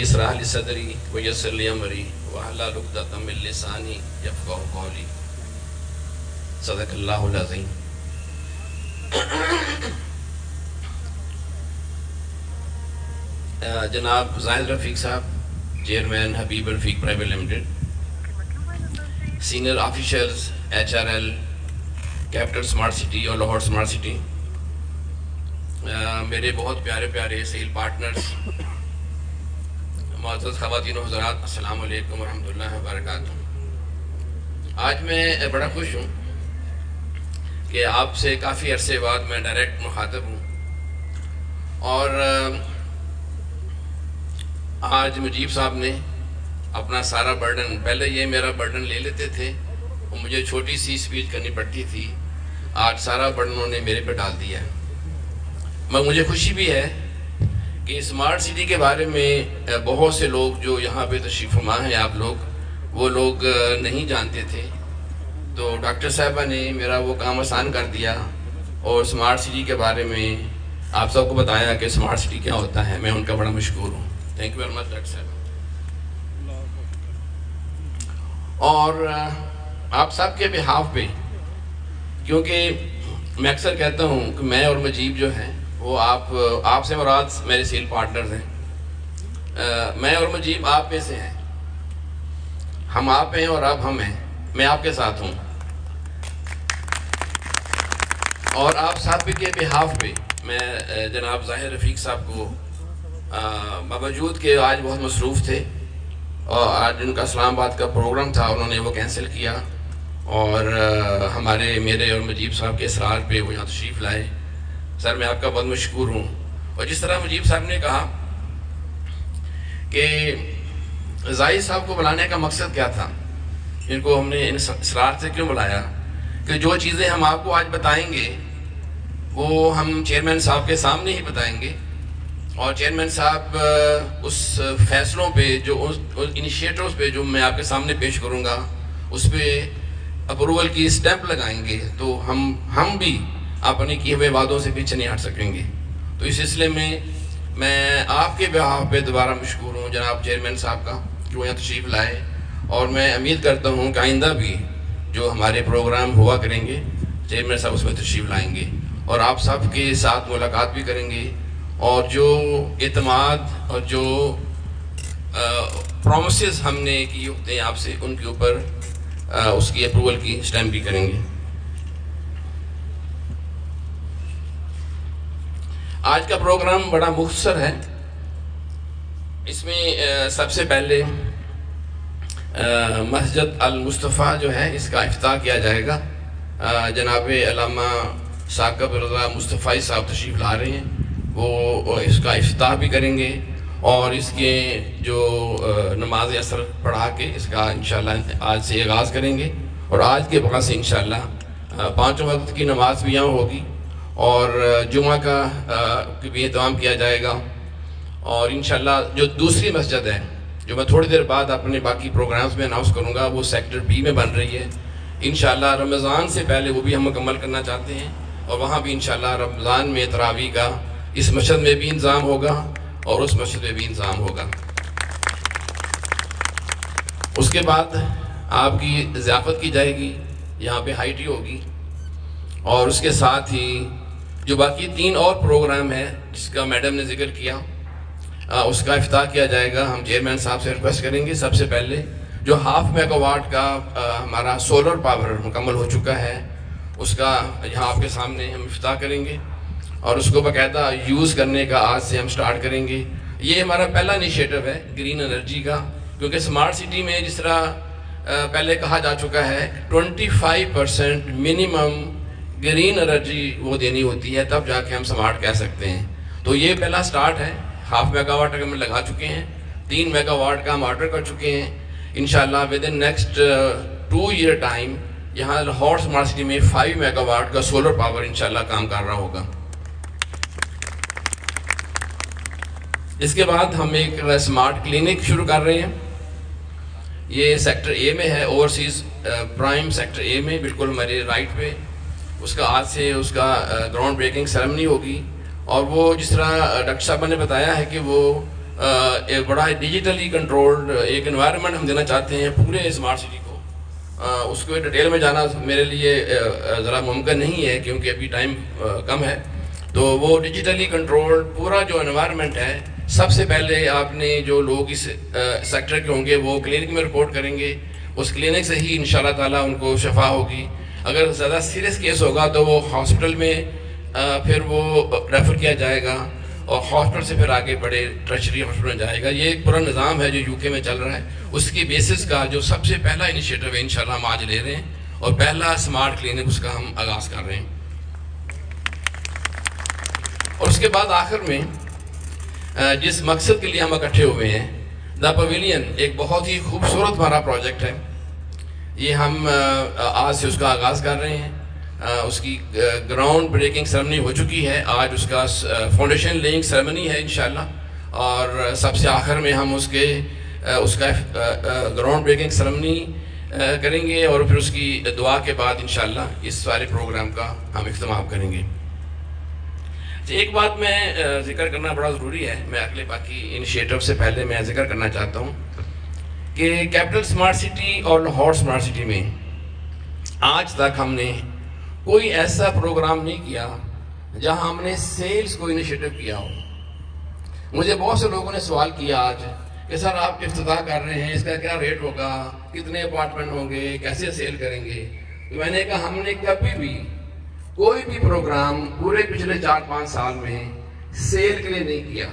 اشرح لي صدري ويسر لي امري واحلل عقدة من لساني يفقهوا قولي. صدق اللہ العظیم. جناب Zahid Rafiq Sahab, chairman Habib Rafiq private limited, senior officers HRL capital smart city اور لاہور سمارٹ سٹی, میرے بہت پیارے پیارے سیل پارٹنرز, معزز خواتین و حضرات, السلام علیکم ورحمۃ اللہ وبرکاتہ. آج میں بڑا خوش ہوں کہ آپ سے کافی عرصے بعد میں ڈائریکٹ مخاطب ہوں, اور آج مجیب صاحب نے اپنا سارا برڈن, پہلے یہ میرا برڈن لے لیتے تھے اور مجھے چھوٹی سی اسپیچ کرنی پڑتی تھی, آج سارا برڈن انہوں نے میرے پہ ڈال دیا ہے. مجھے خوشی بھی ہے کہ اسمارٹ سٹی کے بارے میں بہت سے لوگ جو یہاں پہ تشریف فرما ہیں, آپ لوگ, وہ لوگ نہیں جانتے تھے, تو ڈاکٹر صاحبہ نے میرا وہ کام آسان کر دیا اور اسمارٹ سٹی کے بارے میں آپ سب کو بتایا کہ اسمارٹ سٹی کیا ہوتا ہے. میں ان کا بڑا مشکور ہوں. Thank you very much doctor صاحب. اور آپ سب کے بہاف پہ, کیونکہ میں اکثر کہتا ہوں کہ میں اور مجیب جو ہیں وہ آپ سے مراد میرے سیل پارٹنرز ہیں, میں اور مجیب آپ میں سے ہیں, ہم آپ ہیں اور آپ ہم ہیں, میں آپ کے ساتھ ہوں. اور آپ سب کے بہاف پہ میں جناب ظاہر رفیق صاحب کو, باوجود کہ آج بہت مصروف تھے اور آج ان کا اسلام آباد کا پروگرام تھا, انہوں نے وہ کینسل کیا, اور میرے اور مجیب صاحب کے اصرار پہ وہ یہاں تشریف لائے. سر میں آپ کا بہت مشکور ہوں. اور جس طرح مجیب صاحب نے کہا کہ زاہد صاحب کو بلانے کا مقصد کیا تھا, ان کو ہم نے اصرار سے کیوں بلایا, کہ جو چیزیں ہم آپ کو آج بتائیں گے وہ ہم چیئرمین صاحب کے سامنے ہی بتائیں گے, اور چیئرمین صاحب اس فیصلوں پہ, جو انیشیٹوز پہ جو میں آپ کے سامنے پیش کروں گا, اس پہ اپروول کی اسٹیمپ لگائیں گے, تو ہم بھی اپنے کیے ہوئے وعدوں سے پیچھے نہیں ہٹ سکیں گے. تو اس سلسلے میں آپ کے بہاف پہ دوبارہ مشکور ہوں جناب چیئرمین صاحب کا کہ وہ یہاں تشریف لائے, اور میں امید کرتا ہوں کہ آئندہ بھی جو ہمارے پروگرام ہوا کریں گے چیئرمین صاحب اس میں تشریف لائیں گے, اور آپ سب کے ساتھ ملاقات بھی کریں گے, اور جو اعتماد اور جو پرومسز ہم نے کی ہوتے ہیں آپ سے, ان کے اوپر اس کی اپروول کی اسٹیمپ بھی کریں گے. آج کا پروگرام بڑا مختصر ہے. اس میں سب سے پہلے مسجد المصطفیٰ جو ہے اس کا افتتاح کیا جائے گا. جناب علامہ ثاقب رضا مصطفی صاحب تشریف لا رہے ہیں, وہ اس کا افتتاح بھی کریں گے, اور اس کے جو نماز عصر پڑھا کے اس کا انشاءاللہ آج سے آغاز کریں گے, اور آج کے بعد سے انشاءاللہ 5 وقت کی نماز بھی یہاں ہوگی, اور جمعہ کا بھی اہتمام کیا جائے گا. اور انشاءاللہ جو دوسری مسجد ہے جو میں تھوڑی دیر بعد اپنے باقی پروگرامز میں اناؤنس کروں گا, وہ سیکٹر B میں بن رہی ہے. انشاءاللہ رمضان سے پہلے وہ بھی ہم مکمل کرنا چاہتے ہیں, اور وہاں بھی انشاءاللہ رمضان میں تراویح کا اس مسجد میں بھی انتظام ہوگا اور اس مسجد میں بھی انتظام ہوگا. اس کے بعد آپ کی ضیافت کی جائے گی, یہاں پہ ہائی ٹی ہوگی, اور اس کے ساتھ ہی جو باقی 3 اور پروگرام ہیں جس کا میڈم نے ذکر کیا, اس کا افتتاح کیا جائے گا. ہم چیئرمین صاحب سے ریکویسٹ کریں گے سب سے پہلے جو 0.5 میگا واٹ کا ہمارا سولر پاور مکمل ہو چکا ہے, اس کا یہاں آپ کے سامنے ہم افتتاح کریں گے, اور اس کو باقاعدہ یوز کرنے کا آج سے ہم سٹارٹ کریں گے. یہ ہمارا پہلا انیشیٹو ہے گرین انرجی کا, کیونکہ سمارٹ سٹی میں جس طرح پہلے کہا جا چکا ہے 25% منیمم گرین انرجی وہ دینی ہوتی ہے, تب جا کے ہم سمارٹ کہہ سکتے ہیں. تو یہ پہلا سٹارٹ ہے. 0.5 میگا واٹ ہم لگا چکے ہیں, 3 میگا واٹ کا ہم آرڈر کر چکے ہیں. انشاءاللہ with in next 2 year time یہاں لاہور سمارٹ سٹی میں 5 میگا واٹ کا سولر پاور انشاءاللہ کام کر رہا ہوگا. اس کے بعد ہم ایک سمارٹ کلینک شروع کر رہے ہیں. یہ سیکٹر A میں ہے, اوورسیز پرائم سیکٹر A میں, بالکل ہمارے رائٹ پہ. اس کا آج سے اس کا گراؤنڈ بریکنگ سیرمنی ہوگی, اور وہ جس طرح ڈاکٹر صاحب نے بتایا ہے کہ وہ ایک بڑا ڈیجیٹلی کنٹرولڈ ایک انوائرمنٹ ہم دینا چاہتے ہیں پورے اسمارٹ سٹی کو. اس کو ڈیٹیل میں جانا میرے لیے ذرا ممکن نہیں ہے کیونکہ ابھی ٹائم کم ہے. تو وہ ڈیجیٹلی کنٹرولڈ پورا جو انوائرمنٹ ہے، سب سے پہلے آپ نے جو لوگ اس سیکٹر کے ہوں گے وہ کلینک میں رپورٹ کریں گے. اس کلینک سے ہی انشاءاللہ تعالیٰ ان کو شفا ہوگی. اگر زیادہ سیریس کیس ہوگا تو وہ ہاسپٹل میں پھر وہ ریفر کیا جائے گا اور ہاسپٹل سے پھر آگے بڑے ٹرشری ہاسپٹل میں جائے گا. یہ ایک پورا نظام ہے جو یو کے میں چل رہا ہے. اس کی بیسس کا جو سب سے پہلا انیشیٹو ہے انشاءاللہ ہم آج لے رہے ہیں اور پہلا اسمارٹ کلینک اس کا ہم آغاز کر رہے ہیں. اور اس کے بعد آخر میں جس مقصد کے لیے ہم اکٹھے ہوئے ہیں، دا پویلین ایک بہت ہی خوبصورت ہمارا پروجیکٹ ہے. یہ ہم آج سے اس کا آغاز کر رہے ہیں. اس کی گراؤنڈ بریکنگ سیرمنی ہو چکی ہے. آج اس کا فاؤنڈیشن لیئنگ سیرمنی ہے انشاءاللہ، اور سب سے آخر میں ہم اس کا گراؤنڈ بریکنگ سیرمنی کریں گے اور پھر اس کی دعا کے بعد انشاءاللہ اس سارے پروگرام کا ہم اختتام کریں گے. ایک بات میں ذکر کرنا بڑا ضروری ہے، میں اگلے باقی انیشیٹو سے پہلے میں ذکر کرنا چاہتا ہوں کہ کیپٹل سمارٹ سٹی اور لاہور سمارٹ سٹی میں آج تک ہم نے کوئی ایسا پروگرام نہیں کیا جہاں ہم نے سیلز کو انیشیٹو کیا ہو. مجھے بہت سے لوگوں نے سوال کیا آج کہ سر آپ افتتاح کر رہے ہیں، اس کا کیا ریٹ ہوگا، کتنے اپارٹمنٹ ہوں گے، کیسے سیل کریں گے. تو میں نے کہا ہم نے کبھی بھی کوئی بھی پروگرام پورے پچھلے 4-5 سال میں سیل کے لیے نہیں کیا.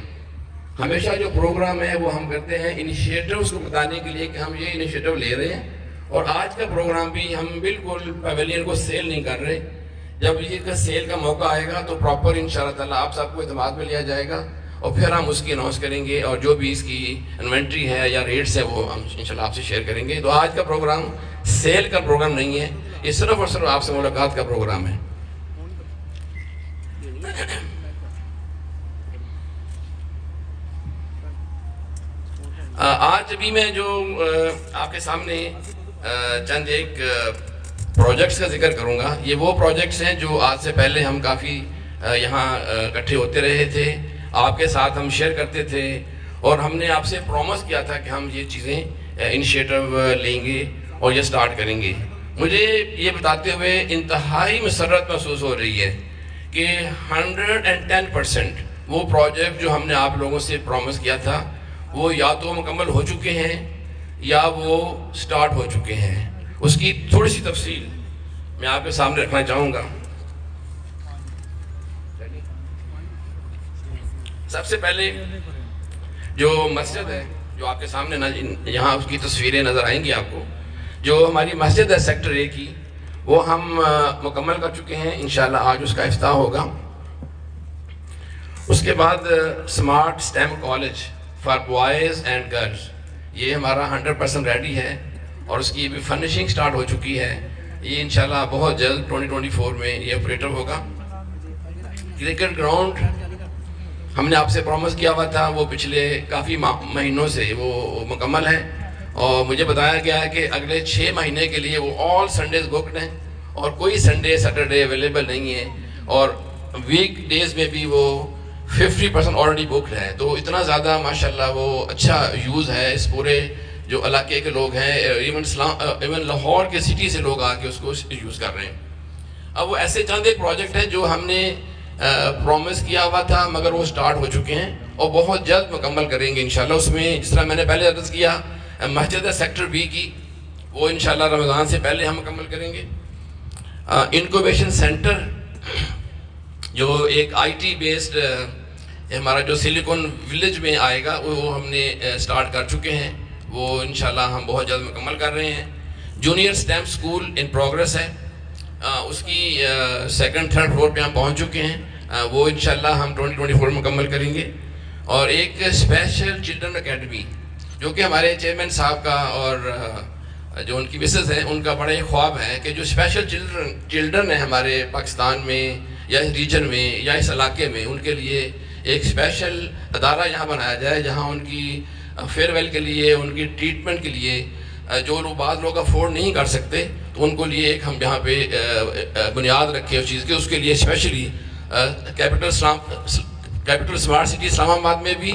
ہمیشہ جو پروگرام ہے وہ ہم کرتے ہیں انیشیٹوز کو بتانے کے لیے کہ ہم یہ انیشیٹو لے رہے ہیں. اور آج کا پروگرام بھی ہم بالکل پیویلین کو سیل نہیں کر رہے. جب یہ سیل کا موقع آئے گا تو پراپر انشاءاللہ تعالیٰ آپ سب کو اعتماد میں لیا جائے گا اور پھر ہم اس کی اناؤنس کریں گے اور جو بھی اس کی انوینٹری ہے یا ریٹس ہے وہ ہم انشاءاللہ آپ سے شیئر کریں گے. تو آج کا پروگرام سیل کا پروگرام نہیں ہے، یہ صرف اور صرف آپ سے ملاقات کا پروگرام ہے. آج ابھی میں جو آپ کے سامنے چند ایک پروجیکٹس کا ذکر کروں گا، یہ وہ پروجیکٹس ہیں جو آج سے پہلے ہم کافی یہاں اکٹھے ہوتے رہے تھے، آپ کے ساتھ ہم شیئر کرتے تھے اور ہم نے آپ سے پرومس کیا تھا کہ ہم یہ چیزیں انیشیٹو لیں گے اور یہ سٹارٹ کریں گے. مجھے یہ بتاتے ہوئے انتہائی مسرت محسوس ہو رہی ہے کہ 110% وہ پروجیکٹ جو ہم نے آپ لوگوں سے پرومس کیا تھا وہ یا تو مکمل ہو چکے ہیں یا وہ سٹارٹ ہو چکے ہیں. اس کی تھوڑی سی تفصیل میں آپ کے سامنے رکھنا چاہوں گا. سب سے پہلے جو مسجد ہے جو آپ کے سامنے یہاں اس کی تصویریں نظر آئیں گی آپ کو، جو ہماری مسجد ہے سیکٹر اے کی، وہ ہم مکمل کر چکے ہیں. انشاءاللہ آج اس کا افتتاح ہوگا. اس کے بعد smart STEM college for boys and girls, یہ ہمارا 100% ریڈی ہے اور اس کی بھی فرنشنگ سٹارٹ ہو چکی ہے. یہ انشاءاللہ بہت جلد 2024 میں یہ آپریٹر ہوگا. کرکٹ گراؤنڈ ہم نے آپ سے پرومس کیا ہوا تھا، وہ پچھلے کافی مہینوں سے وہ مکمل ہے اور مجھے بتایا گیا ہے کہ اگلے 6 مہینے کے لیے وہ آل سنڈیز بکڈ ہیں اور کوئی سنڈے سیٹرڈے اویلیبل نہیں ہے اور ویک ڈیز میں بھی وہ 50% آلریڈی بکڈ ہے. تو اتنا زیادہ ماشاءاللہ وہ اچھا یوز ہے. اس پورے جو علاقے کے لوگ ہیں، ایون لاہور کے سٹی سے لوگ آ کے اس کو یوز کر رہے ہیں. اب وہ ایسے چند ایک پروجیکٹ ہے جو ہم نے پرومس کیا ہوا تھا مگر وہ سٹارٹ ہو چکے ہیں اور بہت جلد مکمل کریں گے انشاءاللہ. اس میں جس طرح میں نے پہلے عرض کیا مسجد ہے سیکٹر بی کی، وہ انشاءاللہ رمضان سے پہلے ہم مکمل کریں گے. انکوبیشن سینٹر جو ایک آئی ٹی بیسڈ ہمارا جو سلیکون ولیج میں آئے گا وہ ہم نے سٹارٹ کر چکے ہیں، وہ انشاءاللہ ہم بہت جلد مکمل کر رہے ہیں. جونیئر سٹیم سکول ان پروگریس ہے، اس کی 2nd 3rd فلور پہ ہم پہنچ چکے ہیں، وہ انشاءاللہ ہم 2024 مکمل کریں گے. اور ایک اسپیشل چلڈرن اکیڈمی جو کہ ہمارے چیئرمین صاحب کا اور جو ان کی مسز ہیں ان کا بڑا ہی خواب ہے کہ جو اسپیشل چلڈرن ہیں ہمارے پاکستان میں یا اس ریجن میں یا اس علاقے میں، ان کے لیے ایک اسپیشل ادارہ یہاں بنایا جائے جہاں ان کی فیئر ویل کے لیے، ان کی ٹریٹمنٹ کے لیے جو لوگ بعض لوگ افورڈ نہیں کر سکتے تو ان کو لیے ایک ہم یہاں پہ بنیاد رکھے اس چیز کے. اس کے لیے اسپیشلی کیپٹل سمارٹ سٹی اسلام آباد میں بھی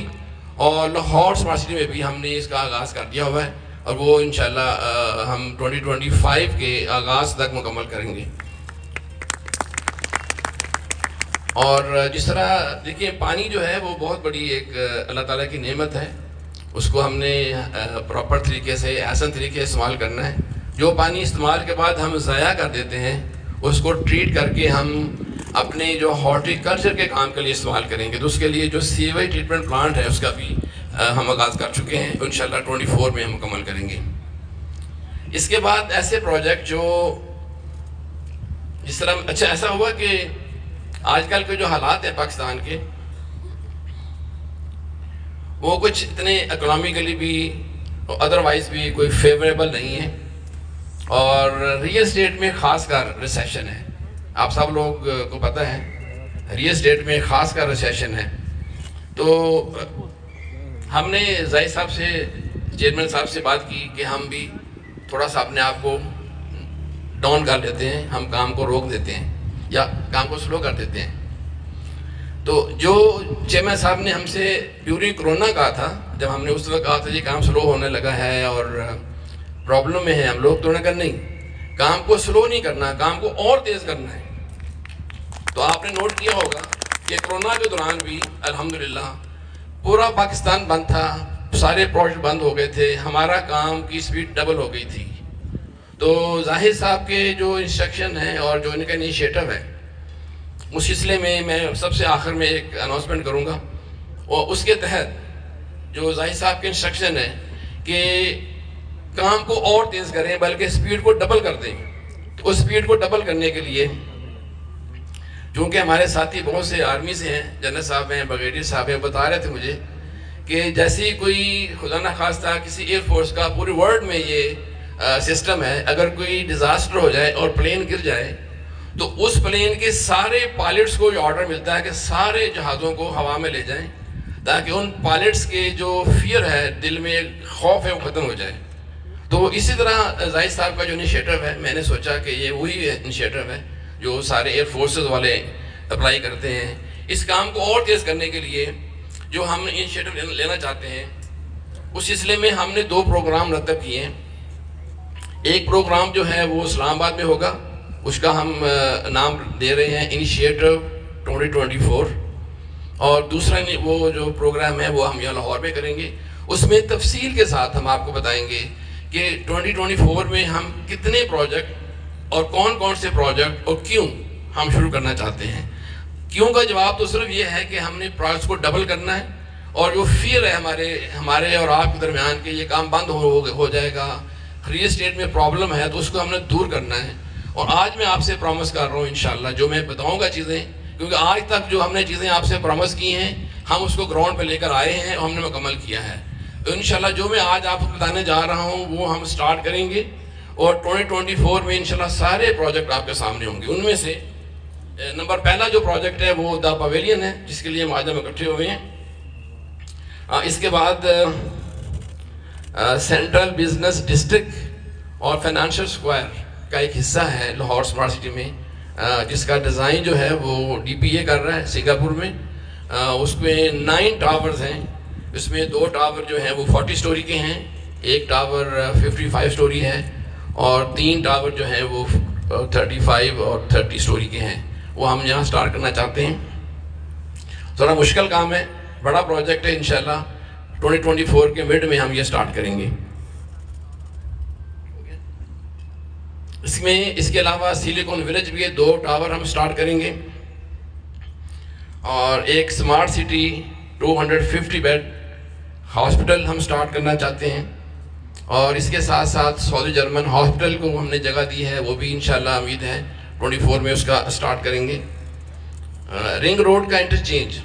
اور لاہور اسمارٹ سٹی میں بھی ہم نے اس کا آغاز کر دیا ہوا ہے، اور وہ انشاءاللہ ہم 2025 کے آغاز تک مکمل کریں گے۔ اور جس طرح دیکھیں پانی جو ہے وہ بہت بڑی ایک اللہ تعالیٰ کی نعمت ہے، اس کو ہم نے پراپر طریقے سے احسن طریقے سے استعمال کرنا ہے۔ جو پانی استعمال کے بعد ہم ضائع کر دیتے ہیں اس کو ٹریٹ کر کے ہم اپنے جو ہارٹیکلچر کے کام کے لیے استعمال کریں گے، تو اس کے لیے جو سیویج ٹریٹمنٹ پلانٹ ہے اس کا بھی ہم آغاز کر چکے ہیں، انشاءاللہ 24 میں ہم مکمل کریں گے۔ اس کے بعد ایسے پروجیکٹ جو جس طرح اچھا ایسا ہوا کہ آج کل کے جو حالات ہیں پاکستان کے وہ کچھ اتنے اکنامیکلی بھی ادروائز بھی کوئی فیوریبل نہیں ہے، اور ریئل اسٹیٹ میں خاص کر ریسیشن ہے، آپ سب لوگ کو پتہ ہے ریئل اسٹیٹ میں خاص کر ریسیشن ہے۔ تو ہم نے زاہد صاحب سے چیئرمین صاحب سے بات کی کہ ہم بھی تھوڑا سا اپنے آپ کو ڈاؤن کر لیتے ہیں، ہم کام کو روک دیتے ہیں یا کام کو سلو کر دیتے ہیں۔ تو جو چیئرمین صاحب نے ہم سے ڈیورنگ کرونا کہا تھا، جب ہم نے اس وقت کہا تھا یہ کام سلو ہونے لگا ہے اور پرابلم میں ہے ہم لوگ، تو انہوں نے کہا نہیں، کام کو سلو نہیں کرنا، کام کو اور تیز کرنا ہے۔ تو آپ نے نوٹ کیا ہوگا کہ کرونا کے دوران بھی الحمدللہ پورا پاکستان بند تھا، سارے پروجیکٹ بند ہو گئے تھے، ہمارا کام کی سپیڈ ڈبل ہو گئی تھی۔ تو زاہد صاحب کے جو انسٹرکشن ہیں اور جو ان کا انیشیٹو ہے اس سلسلے میں سب سے آخر میں ایک اناؤنسمنٹ کروں گا، اور اس کے تحت جو زاہد صاحب کے انسٹرکشن ہے کہ کام کو اور تیز کریں بلکہ سپیڈ کو ڈبل کر دیں۔ تو اس سپیڈ کو ڈبل کرنے کے لیے چونکہ ہمارے ساتھی بہت سے آرمی سے ہیں، جنرل صاحب ہیں، بریگیڈیئر صاحب ہیں، بتا رہے تھے مجھے کہ جیسے کوئی خدا نہ خواستہ کسی ایئر فورس کا پورے ورلڈ میں یہ سسٹم ہے، اگر کوئی ڈیزاسٹر ہو جائے اور پلین گر جائے تو اس پلین کے سارے پائلٹس کو یہ آرڈر ملتا ہے کہ سارے جہازوں کو ہوا میں لے جائیں تاکہ ان پائلٹس کے جو فیئر ہے، دل میں خوف ہے، وہ ختم ہو جائے۔ تو اسی طرح زاہد صاحب کا جو انیشیٹو ہے، میں نے سوچا کہ یہ وہی انیشیٹو ہے جو سارے ایئر فورسز والے اپلائی کرتے ہیں۔ اس کام کو اور تیز کرنے کے لیے جو ہم انیشیٹو لینا چاہتے ہیں اس سلسلے میں ہم نے 2 پروگرام مرتب کیے ہیں۔ ایک پروگرام جو ہے وہ اسلام آباد میں ہوگا، اس کا ہم نام دے رہے ہیں انیشیٹو 2024، اور دوسرا وہ جو پروگرام ہے وہ ہم یہاں لاہور میں کریں گے۔ اس میں تفصیل کے ساتھ ہم آپ کو بتائیں گے کہ 2024 میں ہم کتنے پروجیکٹ اور کون کون سے پروجیکٹ اور کیوں ہم شروع کرنا چاہتے ہیں۔ کیوں کا جواب تو صرف یہ ہے کہ ہم نے پروجیکٹس کو ڈبل کرنا ہے، اور جو فیئر ہے ہمارے اور آپ کے درمیان کہ یہ کام بند ہو جائے گا، ریئل اسٹیٹ میں پرابلم ہے، تو اس کو ہم نے دور کرنا ہے۔ اور آج میں آپ سے پرومس کر رہا ہوں انشاءاللہ جو میں بتاؤں گا چیزیں، کیونکہ آج تک جو ہم نے چیزیں آپ سے پرومس کی ہیں ہم اس کو گراؤنڈ پہ لے کر آئے ہیں اور ہم نے مکمل کیا ہے۔ تو انشاءاللہ جو میں آج آپ کو بتانے جا رہا ہوں وہ ہم سٹارٹ کریں گے، اور 2024 میں انشاءاللہ سارے پروجیکٹ آپ کے سامنے ہوں گے۔ ان میں سے نمبر پہلا جو پروجیکٹ ہے وہ دا پویلین ہے، جس کے لیے ہم آج اکٹھے ہوئے ہیں۔ اس کے بعد سینٹرل بزنس ڈسٹرکٹ اور فائنانشل اسکوائر کا ایک حصہ ہے لاہور اسمارٹ سٹی میں، جس کا ڈیزائن جو ہے وہ ڈی پی اے کر رہا ہے سنگاپور میں۔ اس میں 9 ٹاورز ہیں، اس میں 2 ٹاور جو ہیں وہ 40 سٹوری کے ہیں، ایک ٹاور 55 سٹوری ہے، اور 3 ٹاور جو ہیں وہ 35 اور 30 سٹوری کے ہیں۔ وہ ہم یہاں سٹارٹ کرنا چاہتے ہیں۔ تھوڑا مشکل کام ہے، بڑا پروجیکٹ ہے، انشاءاللہ 2024 کے مڈ میں ہم یہ سٹارٹ کریں گے۔ اس کے علاوہ سیلیکون ولیج بھی 2 ٹاور ہم سٹارٹ کریں گے، اور ایک سمارٹ سٹی 250 بیڈ ہاسپٹل ہم سٹارٹ کرنا چاہتے ہیں، اور اس کے ساتھ ساتھ سعودی جرمن ہاسپٹل کو ہم نے جگہ دی ہے، وہ بھی انشاءاللہ امید ہے 24 میں اس کا سٹارٹ کریں گے۔ رنگ روڈ کا انٹرچینج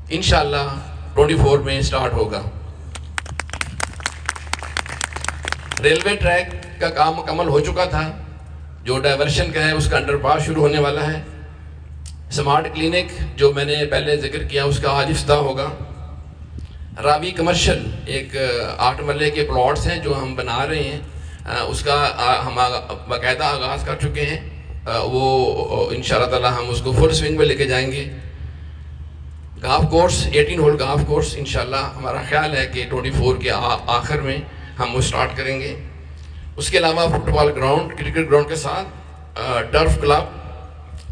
انشاءاللہ 24 میں سٹارٹ ہوگا۔ ریلوے ٹریک کا کام مکمل ہو چکا تھا، جو ڈائیورشن کا ہے اس کا انڈر پاس شروع ہونے والا ہے۔ سمارٹ کلینک جو میں نے پہلے ذکر کیا اس کا آج افتتاح ہوگا۔ راوی کمرشل ایک 8 مرلے کے پلاٹس ہیں جو ہم بنا رہے ہیں، اس کا ہم باقاعدہ آغاز کر چکے ہیں، وہ انشاءاللہ تعالی ہم اس کو فل سوئنگ میں لے کے جائیں گے۔ Golf course 18 whole golf course انشاءاللہ ہمارا خیال ہے کہ 24 کے آخر میں ہم وہ سٹارٹ کریں گے. اس کے علاوہ فٹ بال گراؤنڈ، کرکٹ گراؤنڈ کے ساتھ ٹرف کلب،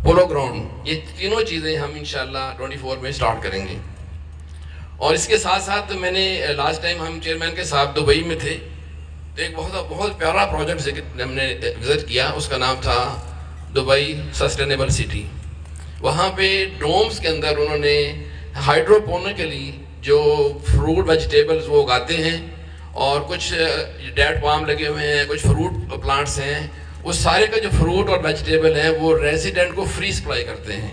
پولو گراؤنڈ، یہ تینوں چیزیں ہم انشاءاللہ 24 میں سٹارٹ کریں گے. اور اس کے ساتھ ساتھ میں نے لاسٹ ٹائم ہم چیئرمین کے ساتھ دبئی میں تھے تو ایک بہت پیارا پروجیکٹ ہم نے وزٹ کیا. اس کا نام تھا دبئی سسٹینیبل سٹی. وہاں پہ ڈومز کے اندر انہوں نے ہائیڈروپونیکلی جو فروٹ ویجیٹیبلز وہ اگاتے ہیں اور کچھ ڈیٹ پام لگے ہوئے ہیں، کچھ فروٹ پلانٹس ہیں، وہ سارے کا جو فروٹ اور ویجیٹیبل ہیں وہ ریزیڈنٹ کو فری سپلائی کرتے ہیں.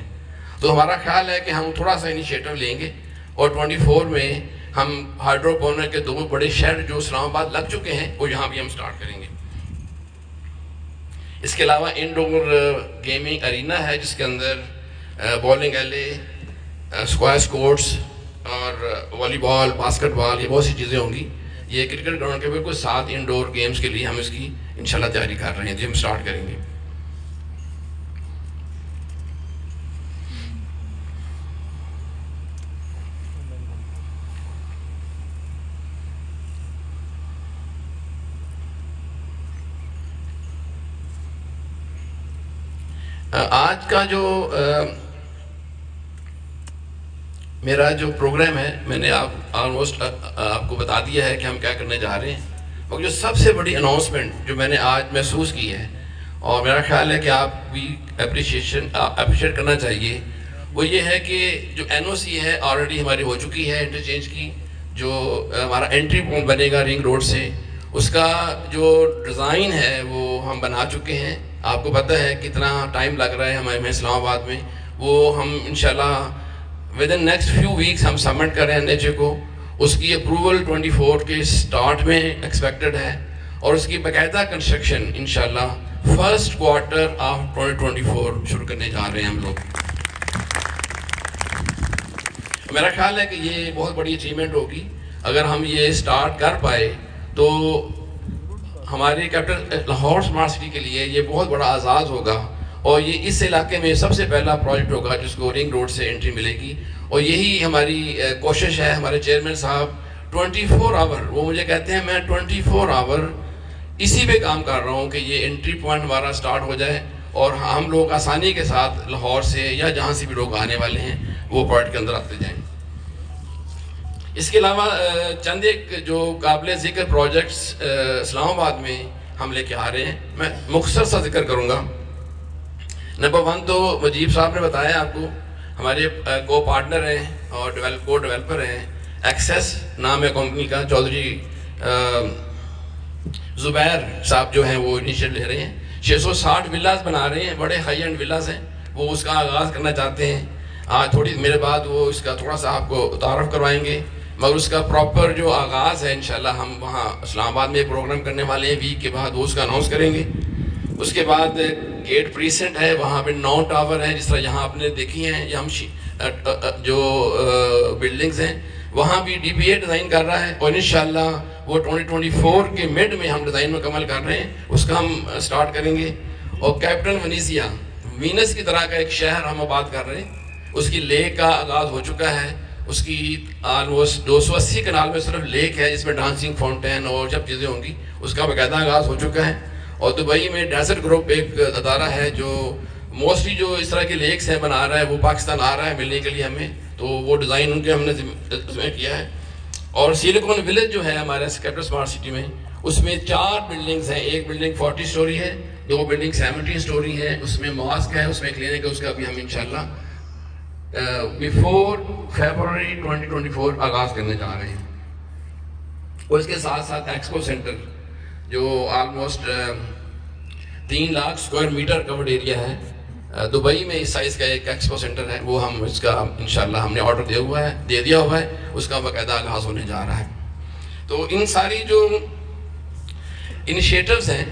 تو ہمارا خیال ہے کہ ہم تھوڑا سا انیشیٹو لیں گے اور 24 میں ہم ہائیڈروپونک کے 2 بڑے شہر جو اسلام آباد لگ چکے ہیں وہ یہاں بھی ہم سٹارٹ کریں گے. اس کے علاوہ انڈور گیمنگ ارینا ہے جس کے اندر بالنگ ایلے، اسکواش کورٹس اور والی بال، باسکٹ بال، یہ بہت سی چیزیں ہوں گی. یہ کرکٹ گراؤنڈ کے بالکل ساتھ انڈور گیمز کے لیے ہم اس کی انشاءاللہ تیاری کر رہے ہیں جی، ہم سٹارٹ کریں گے. آج کا جو میرا جو پروگرام ہے میں نے آلموسٹ آپ کو بتا دیا ہے کہ ہم کیا کرنے جا رہے ہیں. اور جو سب سے بڑی اناؤنسمنٹ جو میں نے آج محسوس کی ہے اور میرا خیال ہے کہ آپ بھی اپریشیٹ کرنا چاہیے، وہ یہ ہے کہ جو NOC ہے آلریڈی ہماری ہو چکی ہے انٹرچینج کی. جو ہمارا انٹری پوائنٹ بنے گا رنگ روڈ سے، اس کا جو ڈیزائن ہے وہ ہم بنا چکے ہیں. آپ کو پتہ ہے کتنا ٹائم لگ رہا ہے ہمیں اسلام آباد میں. وہ ہم انشاءاللہ ودن نیکسٹ فیو ویکس ہم سبمٹ کر رہے ہیں NHA کو. اس کی اپروول 24 کے سٹارٹ میں ایکسپیکٹڈ ہے اور اس کی باقاعدہ کنسٹرکشن انشاءاللہ فرسٹ کوارٹر آف 2024 شروع کرنے جا رہے ہیں ہم لوگ. میرا خیال ہے کہ یہ بہت بڑی اچیومنٹ ہوگی. اگر ہم یہ سٹارٹ کر پائے تو ہماری کیپٹل لاہور اسمارٹ سٹی کے لیے یہ بہت بڑا اعزاز ہوگا اور یہ اس علاقے میں سب سے پہلا پروجیکٹ ہوگا جس کو رنگ روڈ سے انٹری ملے گی. اور یہی ہماری کوشش ہے. ہمارے چیئرمین صاحب 24 آور وہ مجھے کہتے ہیں میں 24 آور اسی پہ کام کر رہا ہوں کہ یہ انٹری پوائنٹ ہمارا سٹارٹ ہو جائے اور ہم لوگ آسانی کے ساتھ لاہور سے یا جہاں سے بھی لوگ آنے والے ہیں وہ پوائنٹ کے اندر آتے جائیں. اس کے علاوہ چند ایک جو قابل ذکر پروجیکٹس اسلام آباد میں ہم لے کے آ رہے ہیں، میں مختصر سا ذکر کروں گا. نمبر 1 تو مجیب صاحب نے بتایا آپ کو، ہمارے کو پارٹنر ہیں اور کو ڈیولپر ہیں. ایکسیس نام ہے کمپنی کا، چودھری زبیر صاحب جو ہیں وہ انیشیٹ لے رہے ہیں. 660 ولاز بنا رہے ہیں، بڑے ہائی اینڈ ولاز ہیں. وہ اس کا آغاز کرنا چاہتے ہیں. آج تھوڑی میرے بعد وہ اس کا تھوڑا سا آپ کو تعارف کروائیں گے، مگر اس کا پراپر جو آغاز ہے انشاءاللہ ہم وہاں اسلام آباد میں پروگرام کرنے والے ہیں. ویک کے بعد وہ اس کا اناؤنس کریں گے. اس کے بعد گیٹ پریسنٹ ہے، وہاں پہ 9 ٹاور ہیں جس طرح یہاں آپ نے دیکھی ہیں. یہ ہم جو بلڈنگز ہیں وہاں بھی DPA ڈیزائن کر رہا ہے اور انشاءاللہ وہ 2024 کے مڈ میں ہم ڈیزائن مکمل کر رہے ہیں، اس کا ہم سٹارٹ کریں گے. اور کیپٹل ونیزیا وینس کی طرح کا ایک شہر ہم آباد کر رہے ہیں. اس کی لیک کا آغاز ہو چکا ہے. اس کی آلموسٹ 280 کنال میں صرف لیک ہے جس میں ڈانسنگ فاؤنٹین اور جب چیزیں ہوں گی اس کا باقاعدہ آغاز ہو چکا ہے. اور دبئی میں ڈیزرٹ گروپ ایک ادارہ ہے جو موسٹلی جو اس طرح کے لیکس ہیں بنا رہا ہے، وہ پاکستان آ رہا ہے ملنے کے لیے ہمیں، تو وہ ڈیزائن ان کے ہم نے ذمہ کیا ہے. اور سیلیکون ولیج جو ہے ہمارے کیپٹل اسمارٹ سٹی میں، اس میں 4 بلڈنگز ہیں. ایک بلڈنگ 40 سٹوری ہے، 2 بلڈنگ 17 سٹوری ہے. اس میں ماسک ہے، اس میں کلینک ہے. اس کا بھی ہم انشاءاللہ بیفور فیبروری 2024 آغاز کرنے جا رہے ہیں. اور اس کے ساتھ ساتھ ایکسپو سینٹر جو almost 3 lakh square metre covered area ہے دبئی میں، اس سائز کا ایک ایکسپو سینٹر ہے. وہ ہم اس کا انشاءاللہ ہم نے آرڈر دے دیا ہوا ہے. اس کا باقاعدہ آغاز ہونے جا رہا ہے. تو ان ساری جو انیشیٹوز ہیں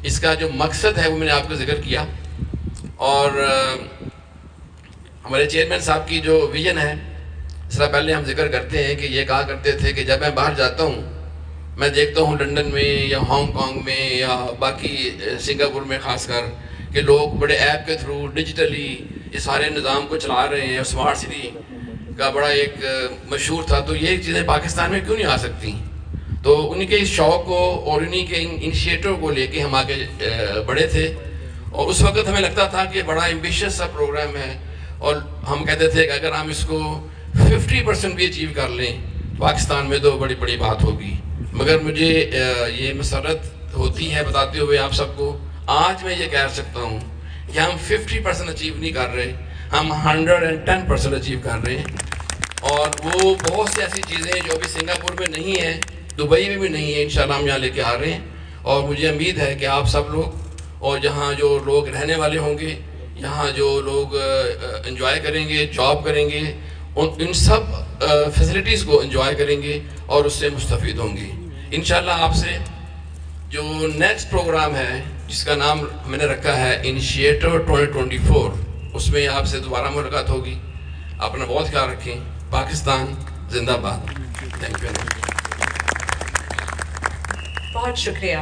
اس کا جو مقصد ہے وہ میں نے آپ کو ذکر کیا. اور ہمارے چیئرمین صاحب کی جو ویژن ہے، اس طرح پہلے ہم ذکر کرتے ہیں کہ یہ کہا کرتے تھے کہ جب میں باہر جاتا ہوں میں دیکھتا ہوں لنڈن میں یا ہانگ کانگ میں یا باقی سنگاپور میں خاص کر کہ لوگ بڑے ایپ کے تھرو ڈیجیٹلی یہ سارے نظام کو چلا رہے ہیں. اسمارٹ سٹی کا بڑا ایک مشہور تھا، تو یہ چیزیں پاکستان میں کیوں نہیں آ سکتی؟ تو ان کے شوق کو اور انہی کے انیشیٹو کو لے کے ہم آگے بڑھے تھے، اور اس وقت ہمیں لگتا تھا کہ بڑا ایمبیشس سا پروگرام ہے، اور ہم کہتے تھے کہ اگر ہم اس کو 50% بھی اچیو کر لیں پاکستان میں تو بڑی بڑی بات ہوگی۔ مگر مجھے یہ مسرت ہوتی ہے بتاتے ہوئے آپ سب کو، آج میں یہ کہہ سکتا ہوں کہ ہم 50% اچیو نہیں کر رہے، ہم 110% اچیو کر رہے ہیں، اور وہ بہت سی ایسی چیزیں جو ابھی سنگاپور میں نہیں ہیں، دبئی میں بھی نہیں ہے، انشاءاللہ ہم یہاں لے کے آ رہے ہیں، اور مجھے امید ہے کہ آپ سب لوگ اور یہاں جو لوگ رہنے والے ہوں گے، یہاں جو لوگ انجوائے کریں گے، جاب کریں گے، ان سب فیسلٹیز کو انجوائے کریں گے اور اس سے مستفید ہوں گے انشاءاللہ۔ آپ سے جو نیکسٹ پروگرام ہے جس کا نام میں نے رکھا ہے انیشیٹو 2024، اس میں آپ سے دوبارہ ملاقات ہوگی۔ اپنا بہت خیال رکھیں۔ پاکستان زندہ باد۔ Thank you. بہت شکریہ۔